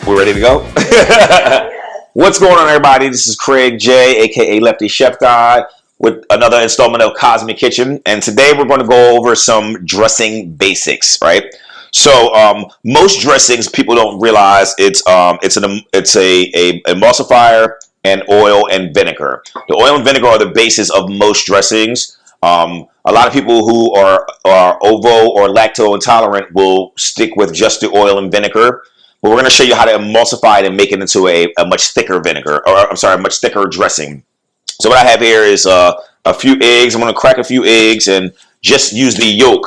We're ready to go? What's going on, everybody? This is Craig J, aka Lefty Chef God, with another installment of Cosmic Kitchen. And today we're going to go over some dressing basics, right? So most dressings, people don't realize it's a emulsifier and oil and vinegar. The oil and vinegar are the basis of most dressings. A lot of people who are ovo or lacto intolerant will stick with just the oil and vinegar. But we're going to show you how to emulsify it and make it into a much thicker vinegar, or I'm sorry, a much thicker dressing. So what I have here is a few eggs. I'm going to crack a few eggs and just use the yolk.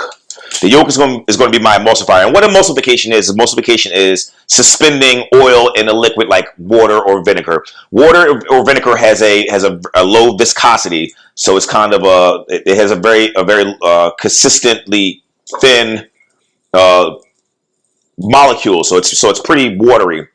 The yolk is going to be my emulsifier. And what emulsification is suspending oil in a liquid like water or vinegar. Water or vinegar has a low viscosity, so it's kind of it has a very consistently thin molecule, so it's pretty watery,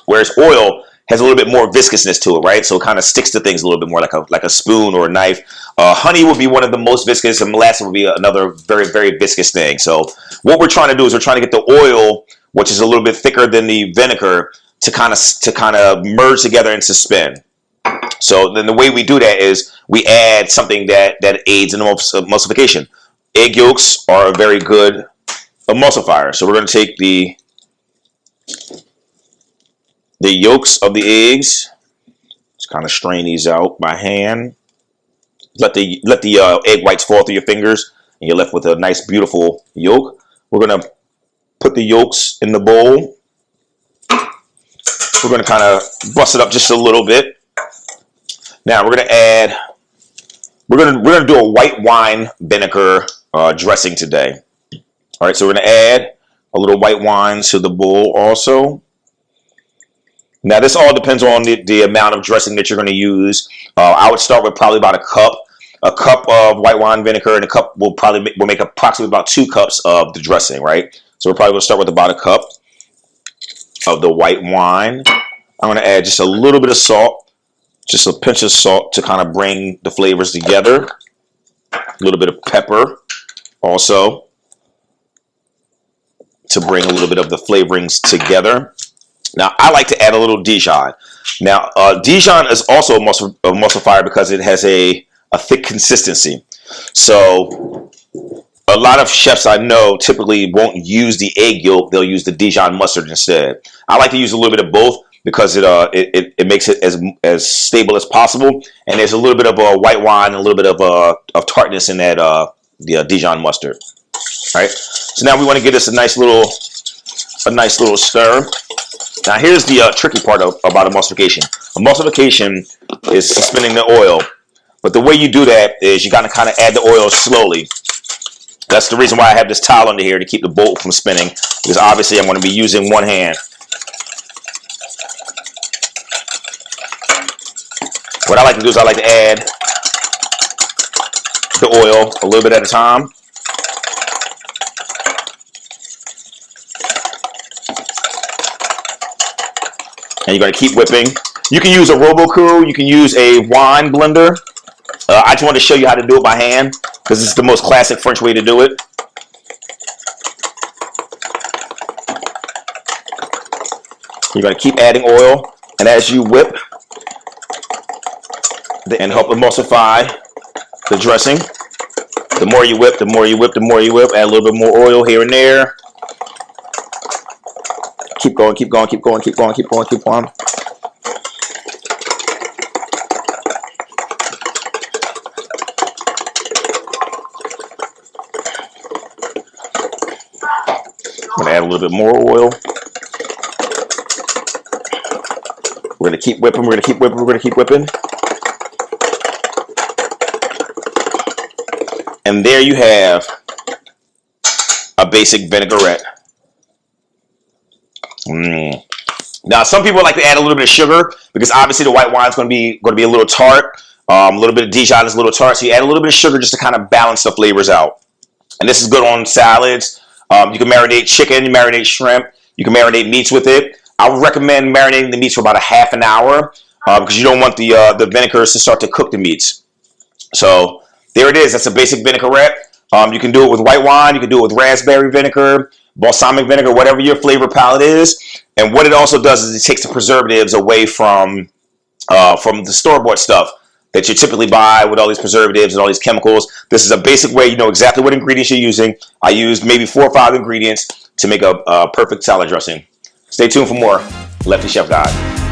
whereas oil has a little bit more viscousness to it, right? So it kind of sticks to things a little bit more, like a spoon or a knife. Honey would be one of the most viscous, and molasses would be another very viscous thing. So what we're trying to do is we're trying to get the oil, which is a little bit thicker than the vinegar, to kind of merge together and suspend. So then the way we do that is we add something that aids in emulsification. Egg yolks are a very good emulsifier. So we're going to take the yolks of the eggs, just kind of strain these out by hand. Let the egg whites fall through your fingers, and you're left with a nice, beautiful yolk. We're going to put the yolks in the bowl. We're going to kind of bust it up just a little bit. Now we're going to add. We're going to do a white wine vinegar dressing today. All right, so we're going to add a little white wine to the bowl also. Now, this all depends on the amount of dressing that you're going to use. I would start with probably about a cup. A cup of white wine vinegar, and a cup will make approximately about 2 cups of the dressing, right? So we're probably going to start with about a cup of the white wine. I'm going to add just a little bit of salt, just a pinch of salt to kind of bring the flavors together. A little bit of pepper also, to bring a little bit of the flavorings together. Now, I like to add a little Dijon. Now, Dijon is also a emulsifier because it has a thick consistency. So, a lot of chefs I know typically won't use the egg yolk. They'll use the Dijon mustard instead. I like to use a little bit of both because it makes it as stable as possible. And there's a little bit of white wine and a little bit of tartness in that the Dijon mustard. All right. So now we want to give this a nice little stir. Now here's the tricky part about emulsification. Emulsification is suspending the oil, but the way you do that is you gotta kind of add the oil slowly. That's the reason why I have this towel under here to keep the bowl from spinning, because obviously I'm going to be using one hand. What I like to do is I like to add the oil a little bit at a time. And you're going to keep whipping. You can use a Robocoo. You can use a wine blender. I just want to show you how to do it by hand because it's the most classic French way to do it. You're going to keep adding oil. And as you whip and help emulsify the dressing, the more you whip, the more you whip, the more you whip. Add a little bit more oil here and there. Keep going, keep going, keep going, keep going, keep going, keep going. I'm going to add a little bit more oil. We're going to keep whipping, we're going to keep whipping, we're going to keep whipping. And there you have a basic vinaigrette. Now, some people like to add a little bit of sugar because obviously the white wine is going to be a little tart. A little bit of Dijon is a little tart, so you add a little bit of sugar just to kind of balance the flavors out. And this is good on salads. You can marinate chicken, marinate shrimp. You can marinate meats with it. I would recommend marinating the meats for about a half an hour because you don't want the vinegars to start to cook the meats. So there it is. That's a basic vinaigrette. You can do it with white wine. You can do it with raspberry vinegar. balsamic vinegar, whatever your flavor palette is. And what it also does is it takes the preservatives away from the store-bought stuff that you typically buy with all these preservatives and all these chemicals. This is a basic way. You know exactly what ingredients you're using. I used maybe 4 or 5 ingredients to make a perfect salad dressing. Stay tuned for more Lefty Chef God.